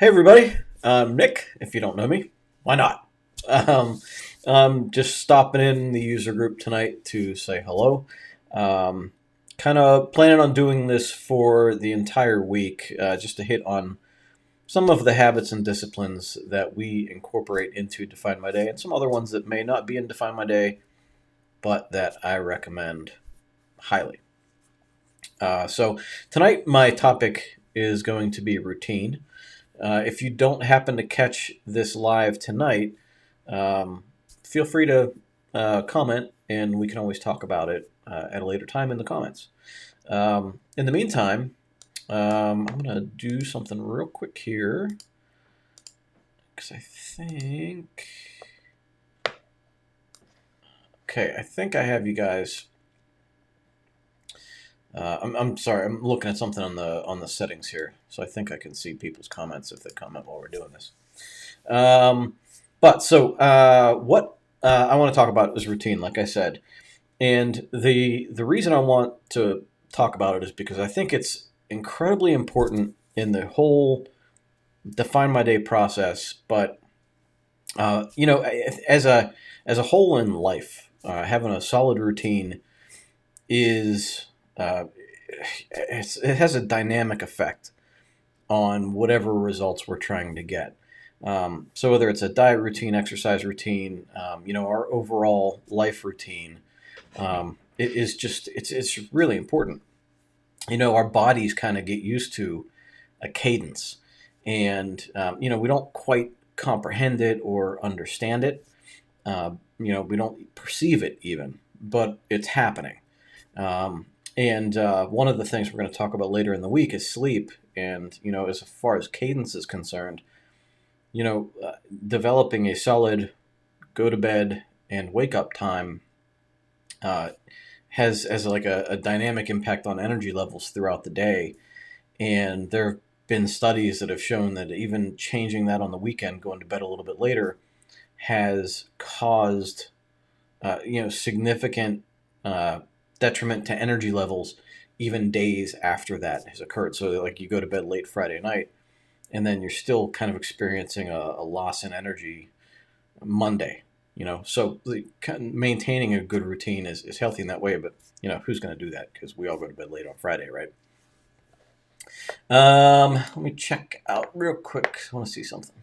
Hey everybody, I'm Nick. If you don't know me, why not? Um, I'm just stopping in the user group tonight to say hello. Um, kind of planning on doing this for the entire week, just to hit on some of the habits and disciplines that we incorporate into Define My Day, and some other ones that may not be in Define My Day, but that I recommend highly. So tonight, my topic is going to be routine. If you don't happen to catch this live tonight, um, feel free to comment, and we can always talk about it at a later time in the comments. In the meantime, I'm going to do something real quick here because I think. Okay, I think I have you guys. I'm sorry. I'm looking at something on the settings here, so I think I can see people's comments if they comment while we're doing this. Um, what I want to talk about is routine, like I said, and the reason I want to talk about it is because I think it's incredibly important in the whole define my day process. But as a whole in life, having a solid routine is it has a dynamic effect on whatever results we're trying to get. So whether it's a diet routine, exercise routine, our overall life routine, it is just it's really important. Our bodies kind of get used to a cadence, and we don't quite comprehend it or understand it. We don't perceive it even, but it's happening. And one of the things we're going to talk about later in the week is sleep. And as far as cadence is concerned, developing a solid go to bed and wake up time uh, has like a dynamic impact on energy levels throughout the day. And there have been studies that have shown that even changing that on the weekend, going to bed a little bit later, has caused significant detriment to energy levels even days after that has occurred. So like you go to bed late Friday night and then you're still kind of experiencing a loss in energy Monday. So maintaining a good routine is healthy in that way, but who's going to do that? Because we all go to bed late on Friday, right? Let me check out real quick. I want to see something.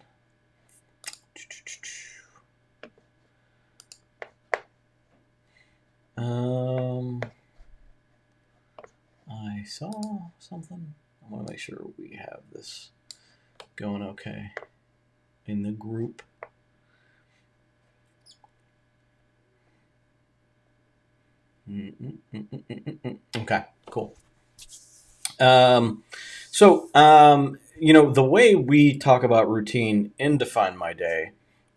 I saw something. I want to make sure we have this going okay in the group. Okay, cool. The way we talk about routine in Define My Day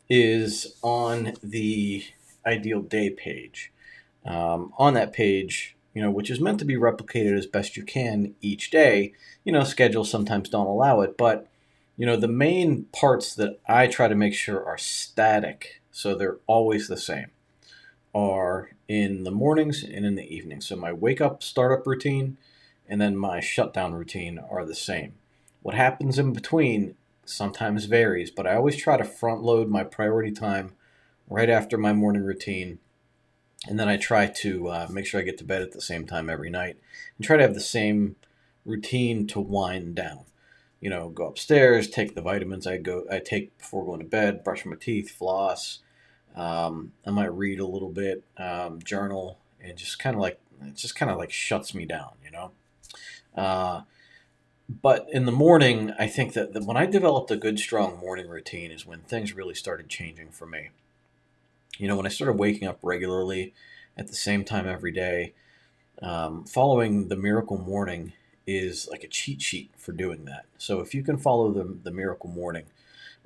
is on the ideal day page. On that page, which is meant to be replicated as best you can each day, schedules sometimes don't allow it, but the main parts that I try to make sure are static, so they're always the same, are in the mornings and in the evenings. So my wake up startup routine and then my shutdown routine are the same. What happens in between sometimes varies, but I always try to front load my priority time right after my morning routine. And then I try to make sure I get to bed at the same time every night and try to have the same routine to wind down. Go upstairs, take the vitamins I take before going to bed, brush my teeth, floss. I might read a little bit, journal, and just kind of like it just kind of like shuts me down. Uh, but in the morning, I think that when I developed a good, strong morning routine is when things really started changing for me. When I started waking up regularly at the same time every day, following the Miracle Morning is like a cheat sheet for doing that. So if you can follow the Miracle Morning,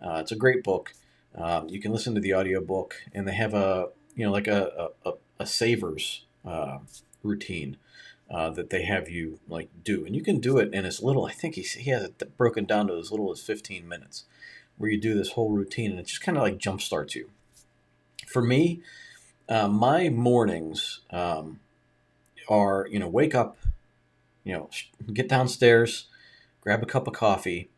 it's a great book. You can listen to the audiobook, and they have like a savers routine that they have you like do, and you can do it in as little. I think he has it broken down to as little as 15 minutes, where you do this whole routine, and it just kind of like jumpstarts you. For me, my mornings are wake up, get downstairs, grab a cup of coffee,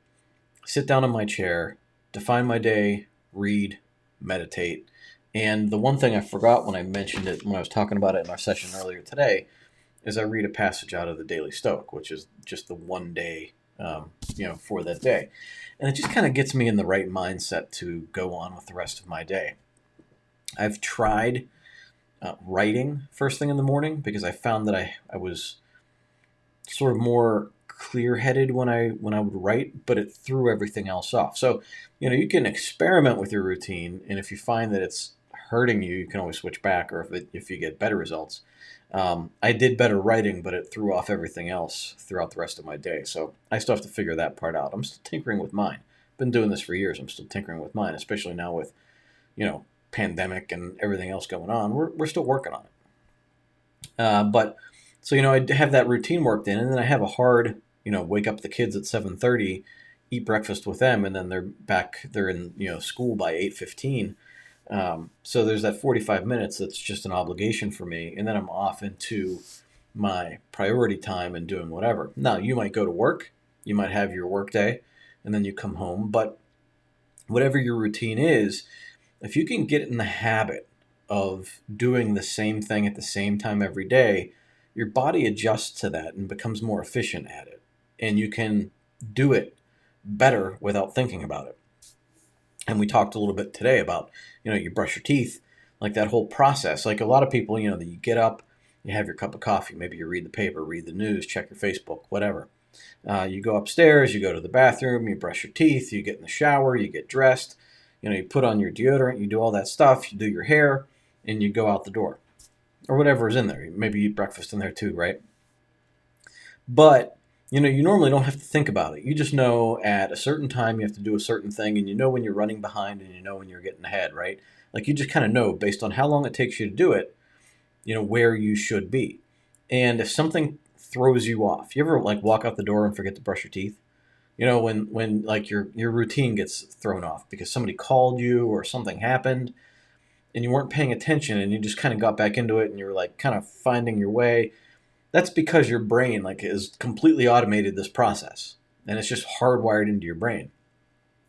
sit down in my chair, define my day, read, meditate. And the one thing I forgot when I mentioned it, when I was talking about it in our session earlier today, is I read a passage out of the Daily Stoic, which is just the one day, for that day. And it just kind of gets me in the right mindset to go on with the rest of my day. I've tried writing first thing in the morning because I found that I was sort of more clear-headed when I would write, but it threw everything else off. So, you can experiment with your routine, and if you find that it's hurting you, you can always switch back, or if you get better results. I did better writing, but it threw off everything else throughout the rest of my day. So I still have to figure that part out. I'm still tinkering with mine. Been doing this for years. I'm still tinkering with mine, especially now with, pandemic and everything else going on. We're still working on it. But so I have that routine worked in, and then I have a hard wake up the kids at 7:30, eat breakfast with them, and then they're in school by 8:15. So there's that 45 minutes that's just an obligation for me, and then I'm off into my priority time and doing whatever. Now you might go to work, you might have your work day, and then you come home, but whatever your routine is, if you can get in the habit of doing the same thing at the same time every day, your body adjusts to that and becomes more efficient at it. And you can do it better without thinking about it. And we talked a little bit today about, you brush your teeth, like that whole process. Like a lot of people, that you get up, you have your cup of coffee, maybe you read the paper, read the news, check your Facebook, whatever. You go upstairs, you go to the bathroom, you brush your teeth, you get in the shower, you get dressed, you put on your deodorant, you do all that stuff, you do your hair, and you go out the door. Or whatever is in there. Maybe you eat breakfast in there too, right? But, you normally don't have to think about it. You just know at a certain time you have to do a certain thing, and you know when you're running behind and you know when you're getting ahead, right? Like you just kind of know based on how long it takes you to do it, where you should be. And if something throws you off, you ever like walk out the door and forget to brush your teeth? When like your routine gets thrown off because somebody called you or something happened and you weren't paying attention and you just kind of got back into it and you were like kind of finding your way. That's because your brain like is completely automated this process and it's just hardwired into your brain.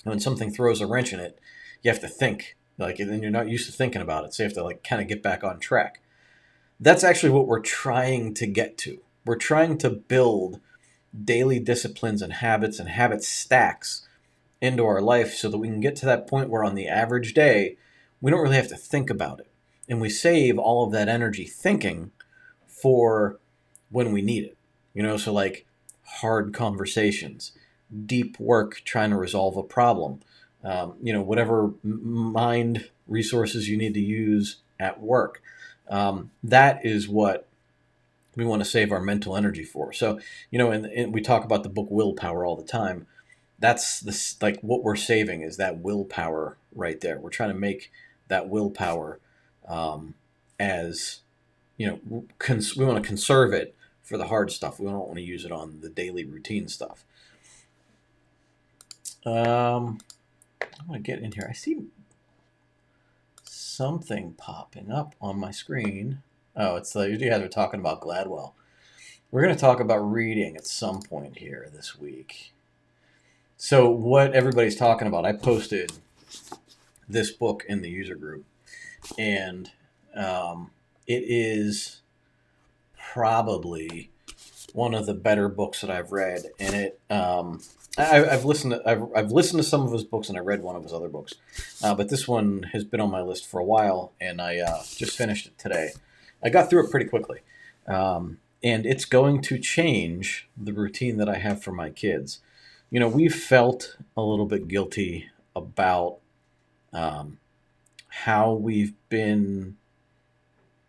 And when something throws a wrench in it, you have to think like, and then you're not used to thinking about it. So you have to like kind of get back on track. That's actually what we're trying to get to. We're trying to build daily disciplines and habit stacks into our life so that we can get to that point where on the average day, we don't really have to think about it. And we save all of that energy thinking for when we need it. So like hard conversations, deep work trying to resolve a problem, whatever mind resources you need to use at work. That is what we want to save our mental energy for. So, and we talk about the book Willpower all the time. That's this like what we're saving is that willpower right there. We're trying to make that willpower as we want to conserve it for the hard stuff. We don't want to use it on the daily routine stuff. I'm gonna get in here. I see something popping up on my screen. Oh, it's you guys are talking about Gladwell. We're going to talk about reading at some point here this week. So what everybody's talking about, I posted this book in the user group, and it is probably one of the better books that I've read. And it, I've listened to some of his books, and I read one of his other books, but this one has been on my list for a while, and I just finished it today. I got through it pretty quickly. And it's going to change the routine that I have for my kids. We've felt a little bit guilty about how we've been,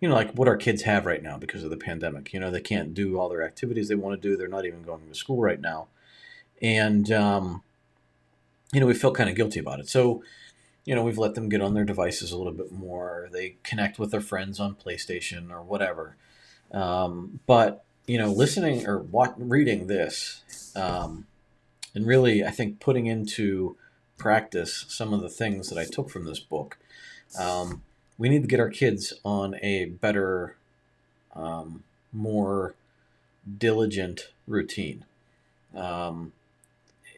like what our kids have right now because of the pandemic. They can't do all their activities they want to do. They're not even going to school right now. And, we feel kind of guilty about it. So, we've let them get on their devices a little bit more. They connect with their friends on PlayStation or whatever. But listening or reading this, and really, I think putting into practice some of the things that I took from this book, we need to get our kids on a better, more diligent routine.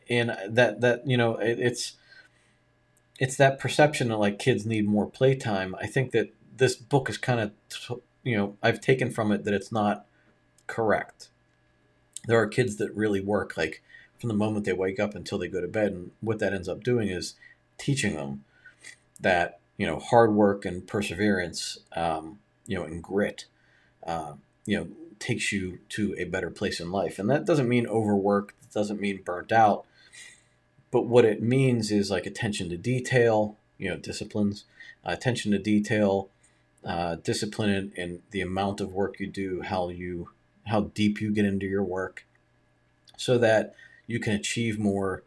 and that it's that perception that like kids need more playtime. I think that this book is kind of I've taken from it that it's not correct. There are kids that really work like from the moment they wake up until they go to bed, and what that ends up doing is teaching them that hard work and perseverance, and grit, uh, you know takes you to a better place in life. And that doesn't mean overwork, it doesn't mean burnt out, but what it means is like attention to detail, disciplines, attention to detail, discipline in the amount of work you do, how deep you get into your work, so that you can achieve more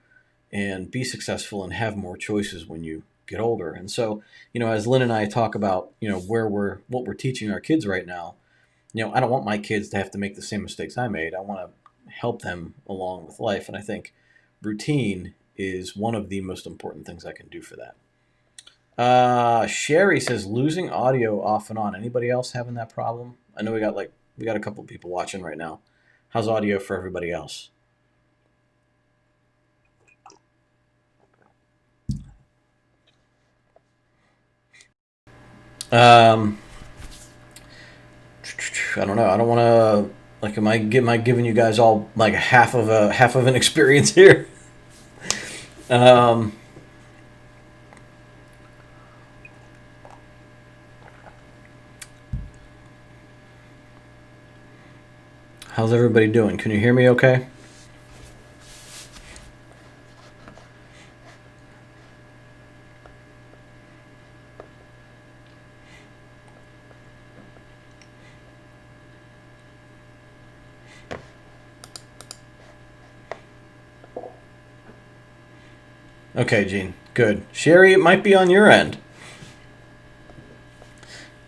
and be successful and have more choices when you get older. And so, as Lynn and I talk about, what we're teaching our kids right now, I don't want my kids to have to make the same mistakes I made. I want to help them along with life. And I think routine is one of the most important things I can do for that. Sherry says losing audio off and on. Anybody else having that problem? I know we got a couple people watching right now. How's audio for everybody else? Um, I don't know. I don't want to like. Am I giving you guys all like half of an experience here? Um, how's everybody doing? Can you hear me? Okay. Okay, Gene. Good. Sherry, it might be on your end.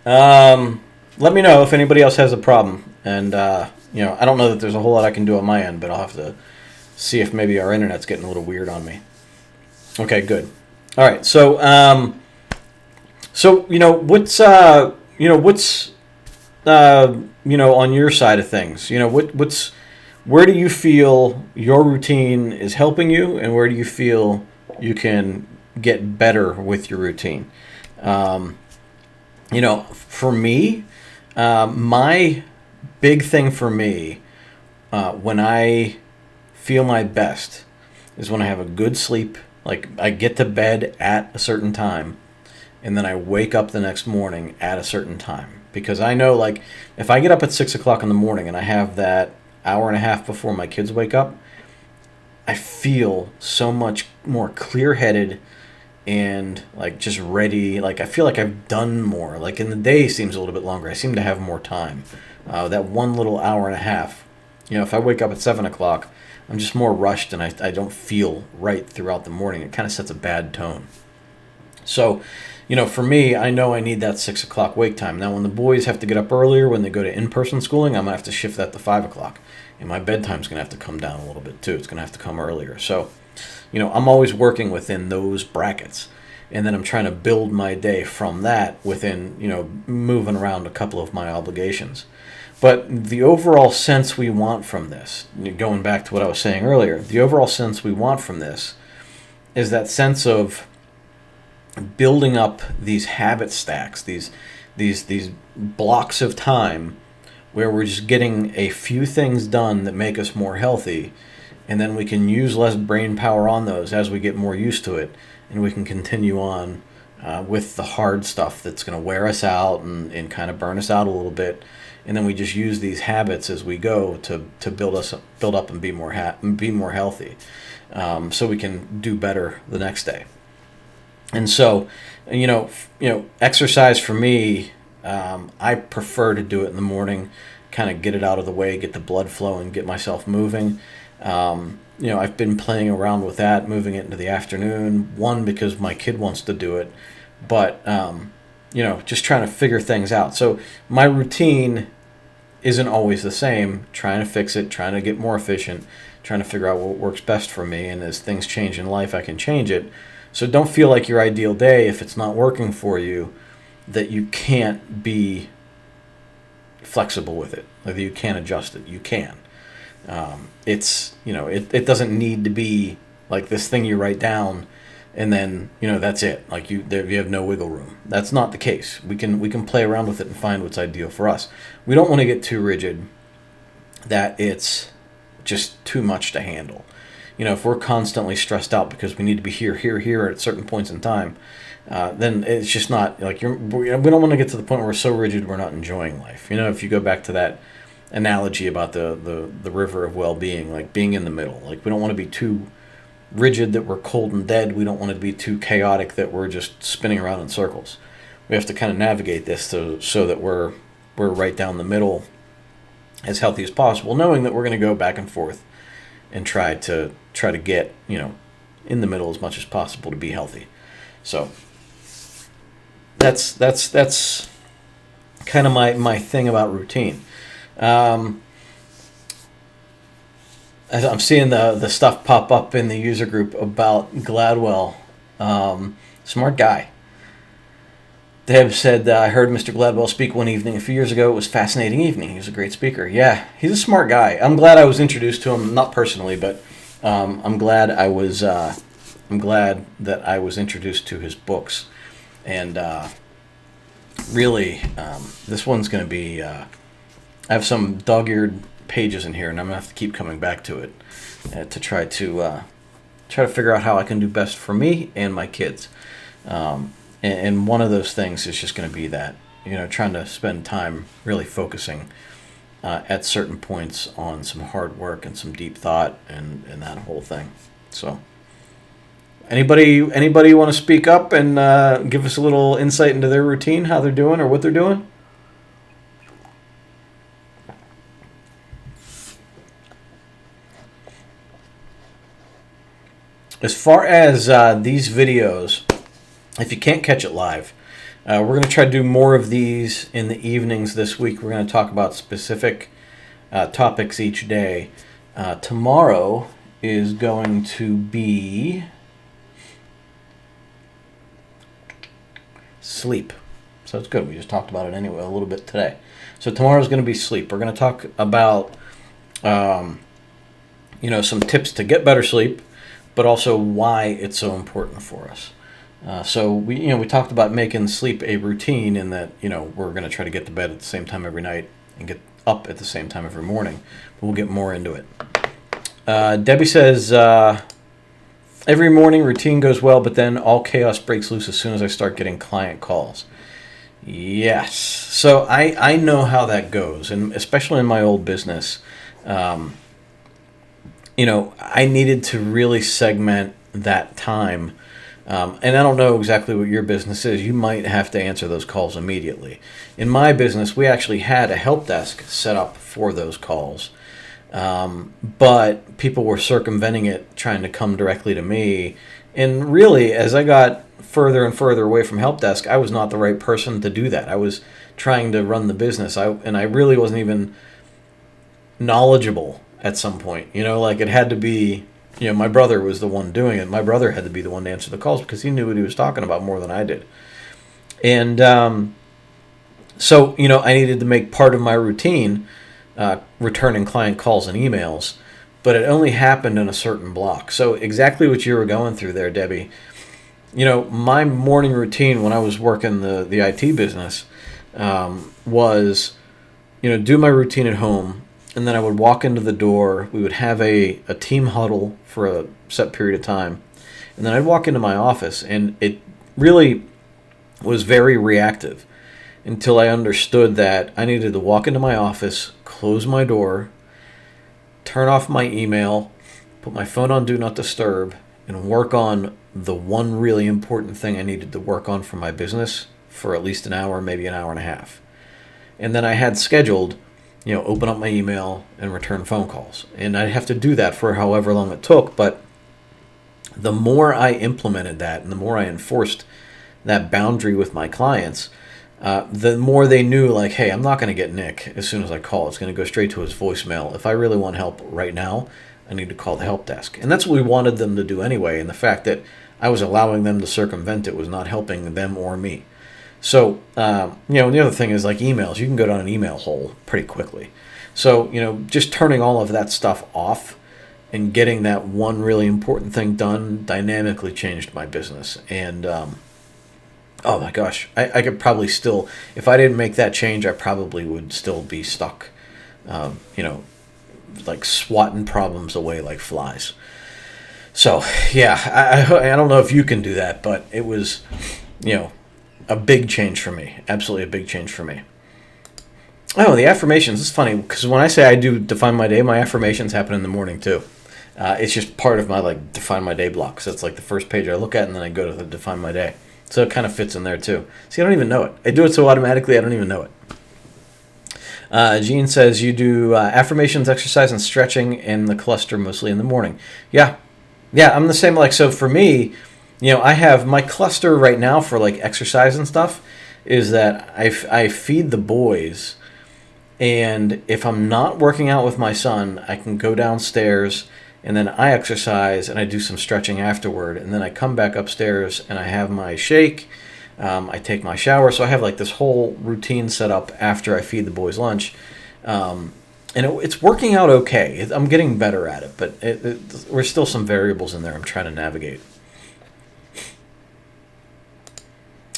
Let me know if anybody else has a problem. And I don't know that there's a whole lot I can do on my end, but I'll have to see if maybe our internet's getting a little weird on me. Okay, good. All right. So what's on your side of things? Where do you feel your routine is helping you, and where do you feel you can get better with your routine? Um, for me, my big thing for me, when I feel my best, is when I have a good sleep. Like I get to bed at a certain time, and then I wake up the next morning at a certain time. Because I know, like, if I get up at 6 o'clock in the morning and I have that hour and a half before my kids wake up, I feel so much more clear headed and like just ready. Like I feel like I've done more. Like in the day seems a little bit longer. I seem to have more time. That one little hour and a half. If I wake up at 7 o'clock, I'm just more rushed and I don't feel right throughout the morning. It kind of sets a bad tone. So, for me, I know I need that 6 o'clock wake time. Now, when the boys have to get up earlier when they go to in-person schooling, I'm gonna have to shift that to 5 o'clock, and my bedtime's gonna have to come down a little bit too. It's gonna have to come earlier. So, I'm always working within those brackets, and then I'm trying to build my day from that within, moving around a couple of my obligations. But the overall sense we want from this, going back to what I was saying earlier, the overall sense we want from this is that sense of building up these habit stacks, these blocks of time where we're just getting a few things done that make us more healthy, and then we can use less brain power on those as we get more used to it, and we can continue on with the hard stuff that's going to wear us out and kind of burn us out a little bit, and then we just use these habits as we go to build up and be more healthy, so we can do better the next day. And so, exercise for me, I prefer to do it in the morning, kind of get it out of the way, get the blood flowing, get myself moving. I've been playing around with that, moving it into the afternoon. One, because my kid wants to do it, but just trying to figure things out. So my routine isn't always the same. Trying to fix it, trying to get more efficient, trying to figure out what works best for me. And as things change in life, I can change it. So don't feel like your ideal day, if it's not working for you, that you can't be flexible with it, that you can't adjust it. You can. It doesn't need to be like this thing you write down, and then that's it. Like you have no wiggle room. That's not the case. We can play around with it and find what's ideal for us. We don't want to get too rigid that it's just too much to handle. If we're constantly stressed out because we need to be here at certain points in time, then it's just not like we don't want to get to the point where we're so rigid we're not enjoying life. If you go back to that analogy about the river of well-being, like being in the middle. Like we don't want to be too rigid that we're cold and dead. We don't want it to be too chaotic that we're just spinning around in circles. We have to kind of navigate this so that we're right down the middle, as healthy as possible, knowing that we're going to go back and forth and try to get in the middle as much as possible to be healthy. So that's kind of my thing about routine. As I'm seeing the stuff pop up in the user group about Gladwell. Smart guy. Deb said, I heard Mr. Gladwell speak one evening a few years ago. It was a fascinating evening. He was a great speaker. Yeah, he's a smart guy. I'm glad I was introduced to him, not personally, but I'm glad that I was introduced to his books. And really, this one's going to be, I have some dog-eared pages in here, and I'm going to have to keep coming back to it to try to figure out how I can do best for me and my kids. And one of those things is just going to be that, trying to spend time really focusing at certain points on some hard work and some deep thought and that whole thing. So anybody want to speak up and give us a little insight into their routine, how they're doing or what they're doing? As far as these videos, if you can't catch it live, we're going to try to do more of these in the evenings this week. We're going to talk about specific topics each day. Tomorrow is going to be sleep. So it's good. We just talked about it anyway a little bit today. So tomorrow is going to be sleep. We're going to talk about some tips to get better sleep, but also why it's so important for us. So we talked about making sleep a routine in that, we're going to try to get to bed at the same time every night and get up at the same time every morning. But we'll get more into it. Debbie says, every morning routine goes well, but then all chaos breaks loose as soon as I start getting client calls. Yes. So I know how that goes, and especially in my old business, I needed to really segment that time. And I don't know exactly what your business is. You might have to answer those calls immediately. In my business, we actually had a help desk set up for those calls. But people were circumventing it, trying to come directly to me. And really, as I got further and further away from help desk, I was not the right person to do that. I was trying to run the business, and I really wasn't even knowledgeable at some point. It had to be... my brother was the one doing it. My brother had to be the one to answer the calls because he knew what he was talking about more than I did. And so, I needed to make part of my routine returning client calls and emails, but it only happened in a certain block. So exactly what you were going through there, Debbie. My morning routine when I was working the IT business was, do my routine at home. And then I would walk into the door. We would have a team huddle for a set period of time. And then I'd walk into my office, and it really was very reactive until I understood that I needed to walk into my office, close my door, turn off my email, put my phone on Do Not Disturb, and work on the one really important thing I needed to work on for my business for at least an hour, maybe an hour and a half. And then I had scheduled open up my email and return phone calls. And I'd have to do that for however long it took. But the more I implemented that and the more I enforced that boundary with my clients, the more they knew, like, hey, I'm not going to get Nick as soon as I call. It's going to go straight to his voicemail. If I really want help right now, I need to call the help desk. And that's what we wanted them to do anyway. And the fact that I was allowing them to circumvent it was not helping them or me. So, and the other thing is like emails. You can go down an email hole pretty quickly. So, just turning all of that stuff off and getting that one really important thing done dynamically changed my business. And oh my gosh, I could probably still, if I didn't make that change, I probably would still be stuck, you know, like swatting problems away like flies. So yeah, I don't know if you can do that, but it was, you know, a big change for me. Absolutely a big change for me. Oh, the affirmations. It's funny because when I say I do define my day, my affirmations happen in the morning too. It's just part of my like define my day block. So it's like the first page I look at, and then I go to the define my day. So it kind of fits in there too. See, I don't even know it. I do it so automatically, I don't even know it. Jean says you do affirmations, exercise, and stretching in the cluster mostly in the morning. Yeah, I'm the same. Like, so for me, I have my cluster right now for like exercise and stuff is that I feed the boys, and if I'm not working out with my son, I can go downstairs and then I exercise and I do some stretching afterward, and then I come back upstairs and I have my shake. I take my shower, so I have like this whole routine set up after I feed the boys lunch. And it's working out okay. I'm getting better at it, but there's still some variables in there I'm trying to navigate.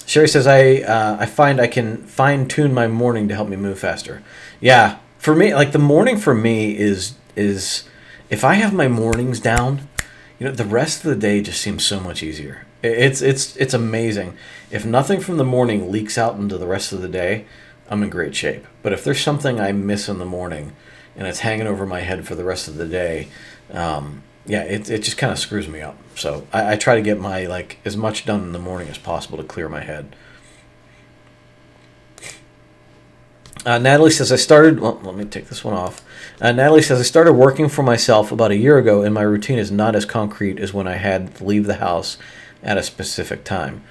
Sherry says, I find I can fine-tune my morning to help me move faster. Yeah, for me, like the morning for me is if I have my mornings down, the rest of the day just seems so much easier. It's amazing. If nothing from the morning leaks out into the rest of the day, I'm in great shape. But if there's something I miss in the morning and it's hanging over my head for the rest of the day, it just kind of screws me up. So I try to get my as much done in the morning as possible to clear my head. Natalie says let me take this one off. Natalie says I started working for myself about a year ago, and my routine is not as concrete as when I had to leave the house at a specific time.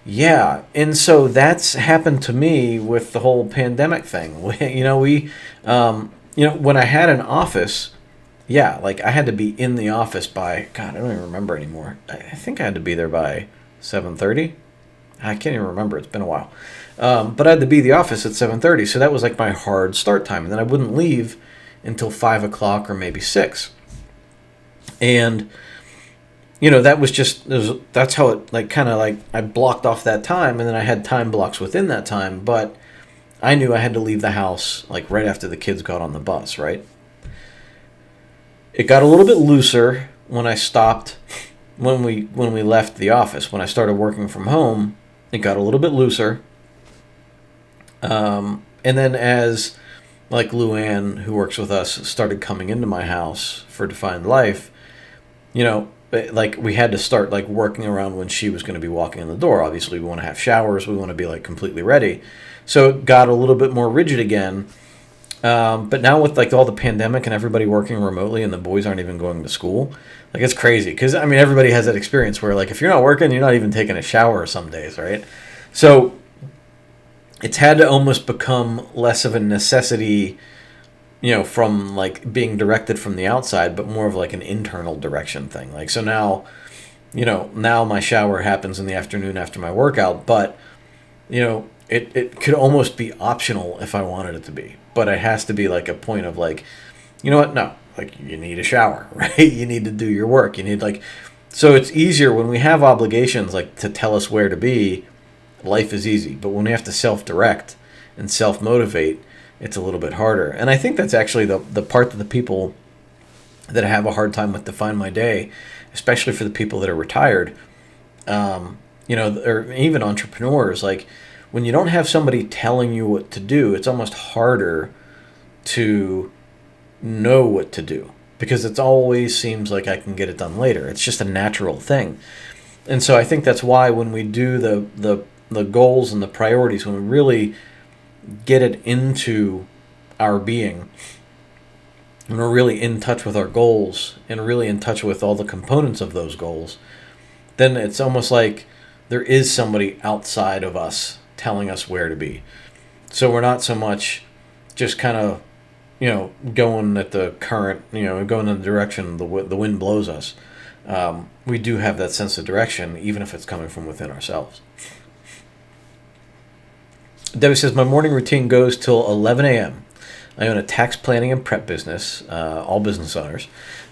Yeah, and so that's happened to me with the whole pandemic thing. We when I had an office, I had to be in the office by, God, I don't even remember anymore. I think I had to be there by 7:30. I can't even remember. It's been a while. But I had to be at the office at 7:30, so that was like my hard start time. And then I wouldn't leave until 5 o'clock or maybe 6. And, that was that's how it I blocked off that time, and then I had time blocks within that time. But I knew I had to leave the house right after the kids got on the bus, right? It got a little bit looser when I stopped, when we left the office. When I started working from home, it got a little bit looser. And then as Luann, who works with us, started coming into my house for Defined Life, we had to start working around when she was going to be walking in the door. Obviously, we want to have showers. We want to be completely ready. So it got a little bit more rigid again. But now with all the pandemic and everybody working remotely and the boys aren't even going to school, it's crazy. Because, everybody has that experience where if you're not working, you're not even taking a shower some days, right? So it's had to almost become less of a necessity, from being directed from the outside, but more of an internal direction thing. So now, now my shower happens in the afternoon after my workout, but, it could almost be optional if I wanted it to be. But it has to be a point of you know what? No, you need a shower, right? You need to do your work. You need so it's easier when we have obligations to tell us where to be. Life is easy, but when we have to self-direct and self-motivate, it's a little bit harder. And I think that's actually the part that the people that have a hard time with Define My Day, especially for the people that are retired, or even entrepreneurs, when you don't have somebody telling you what to do, it's almost harder to know what to do because it always seems like I can get it done later. It's just a natural thing. And so I think that's why when we do the goals and the priorities, when we really get it into our being, when we're really in touch with our goals and really in touch with all the components of those goals, then it's almost like there is somebody outside of us telling us where to be. So we're not so much just kind of, going at the current, going in the direction the wind blows us. We do have that sense of direction, even if it's coming from within ourselves. Debbie says, my morning routine goes till 11 a.m. I own a tax planning and prep business, all business owners.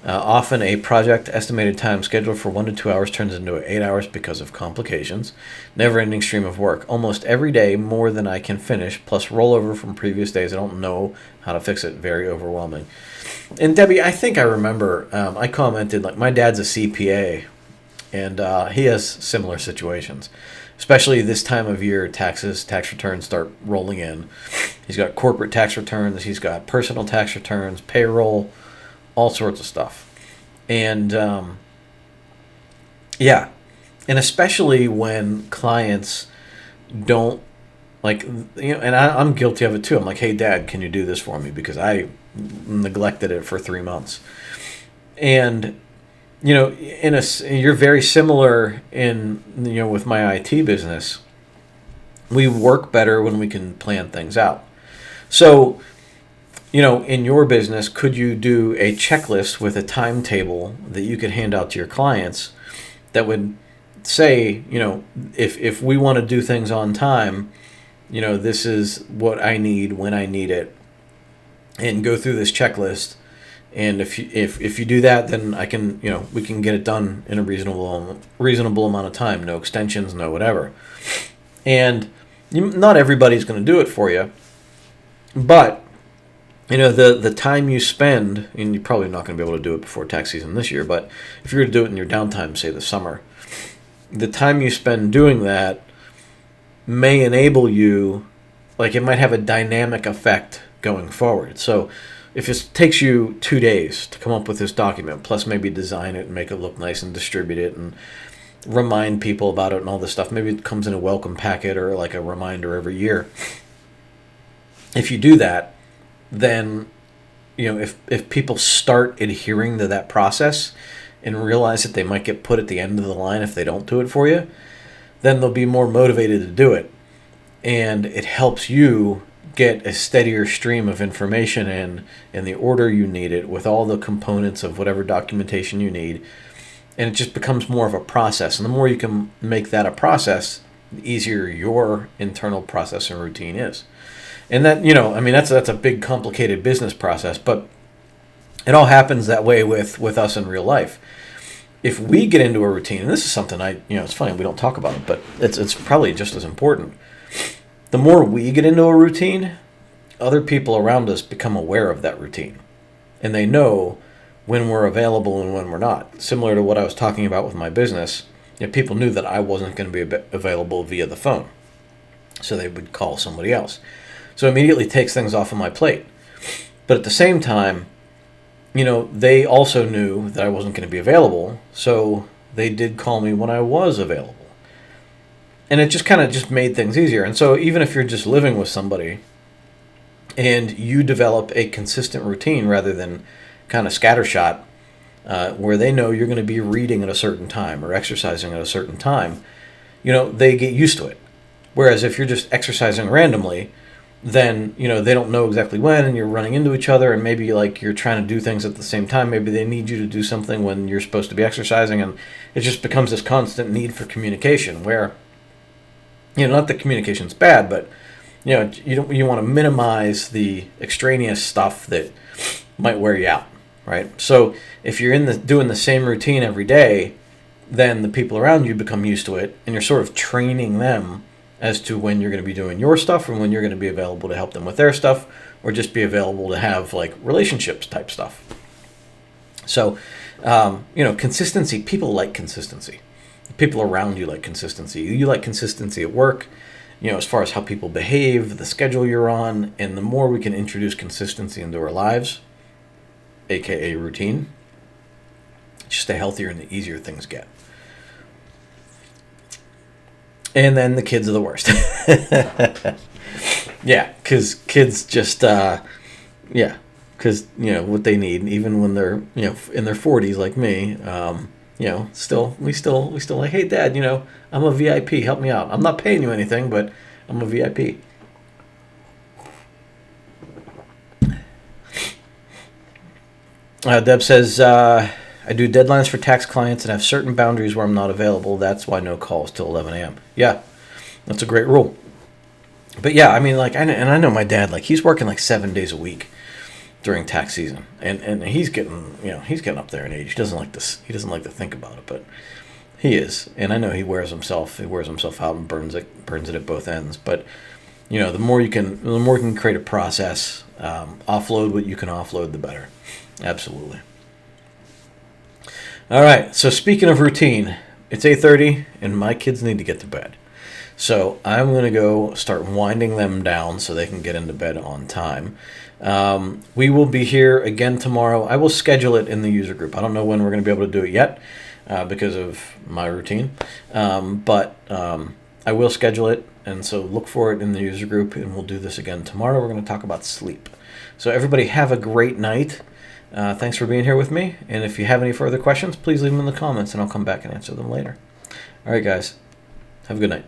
Often a project estimated time scheduled for 1 to 2 hours turns into 8 hours because of complications. Never-ending stream of work. Almost every day more than I can finish, plus rollover from previous days. I don't know how to fix it. Very overwhelming. And Debbie, I think I remember I commented, like, my dad's a CPA, and he has similar situations. Especially this time of year, tax returns start rolling in. He's got corporate tax returns, he's got personal tax returns, payroll, all sorts of stuff. And yeah, and especially when clients don't, like, and I'm guilty of it too. I'm like, hey, Dad, can you do this for me? Because I neglected it for 3 months. And you're very similar in, with my IT business. We work better when we can plan things out. So, in your business, could you do a checklist with a timetable that you could hand out to your clients that would say, if we want to do things on time, this is what I need when I need it, and go through this checklist. And if you do that, then I can, we can get it done in a reasonable amount of time. No extensions, no whatever. And not everybody's going to do it for you, but the time you spend, and you're probably not going to be able to do it before tax season this year, but if you're going to do it in your downtime, say the summer, the time you spend doing that may enable you, like, it might have a dynamic effect going forward. So if it takes you 2 days to come up with this document, plus maybe design it and make it look nice and distribute it and remind people about it and all this stuff, maybe it comes in a welcome packet or like a reminder every year. If you do that, then, if people start adhering to that process and realize that they might get put at the end of the line if they don't do it for you, then they'll be more motivated to do it. And it helps you get a steadier stream of information in the order you need it, with all the components of whatever documentation you need. And it just becomes more of a process. And the more you can make that a process, the easier your internal process and routine is. And that, that's a big, complicated business process, but it all happens that way with us in real life. If we get into a routine, and this is something it's funny, we don't talk about it, but it's probably just as important. The more we get into a routine, other people around us become aware of that routine. And they know when we're available and when we're not. Similar to what I was talking about with my business, people knew that I wasn't going to be available via the phone. So they would call somebody else. So it immediately takes things off of my plate. But at the same time, they also knew that I wasn't going to be available. So they did call me when I was available. And it just kind of made things easier. And so even if you're just living with somebody and you develop a consistent routine rather than kind of scattershot, where they know you're going to be reading at a certain time or exercising at a certain time, they get used to it. Whereas if you're just exercising randomly, then, they don't know exactly when, and you're running into each other, and maybe like you're trying to do things at the same time. Maybe they need you to do something when you're supposed to be exercising, and it just becomes this constant need for communication where, not that communication's bad, but you want to minimize the extraneous stuff that might wear you out, right? So if you're doing the same routine every day, then the people around you become used to it, and you're sort of training them as to when you're going to be doing your stuff and when you're going to be available to help them with their stuff, or just be available to have like relationships type stuff. So, consistency. People like consistency. People around you like consistency. You like consistency at work, as far as how people behave, the schedule you're on, and the more we can introduce consistency into our lives, aka routine, just the healthier and the easier things get. And then the kids are the worst. Yeah, because kids just, because, what they need, even when they're, in their 40s like me, we still like, hey, Dad, I'm a VIP, help me out. I'm not paying you anything, but I'm a VIP. Deb says, I do deadlines for tax clients and have certain boundaries where I'm not available. That's why no calls till 11 a.m. Yeah, that's a great rule. But yeah, I know my dad, like, he's working like 7 days a week. during tax season, and he's getting up there in age. He doesn't like this. He doesn't like to think about it, but he is, and I know he wears himself out and burns it at both ends. But the more you can create a process, offload what you can offload, the better. Absolutely. All right. So speaking of routine, it's 8:30, and my kids need to get to bed. So I'm going to go start winding them down so they can get into bed on time. We will be here again tomorrow. I will schedule it in the user group. I don't know when we're going to be able to do it yet because of my routine, but I will schedule it, and so look for it in the user group, and we'll do this again tomorrow. We're going to talk about sleep. So everybody have a great night. Thanks for being here with me, and if you have any further questions, please leave them in the comments, and I'll come back and answer them later. All right, guys. Have a good night.